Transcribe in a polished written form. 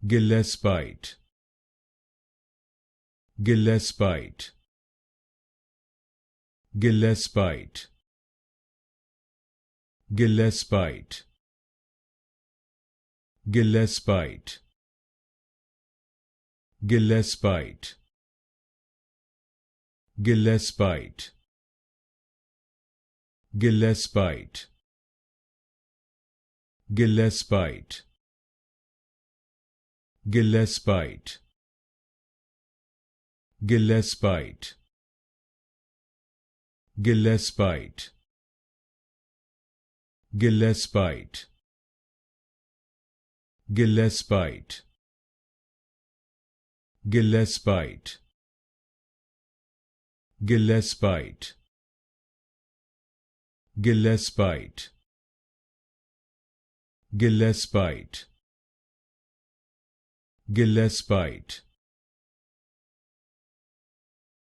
Gillespite, Gillespite, Gillespite, Gillespite, Gillespite, Gillespite, Gillespite, Gillespite, Gillespite, Gillespite, Gillespite, Gillespite, Gillespite, Gillespite, Gillespite, Gillespite, Gillespite, Gillespite, Gillespite,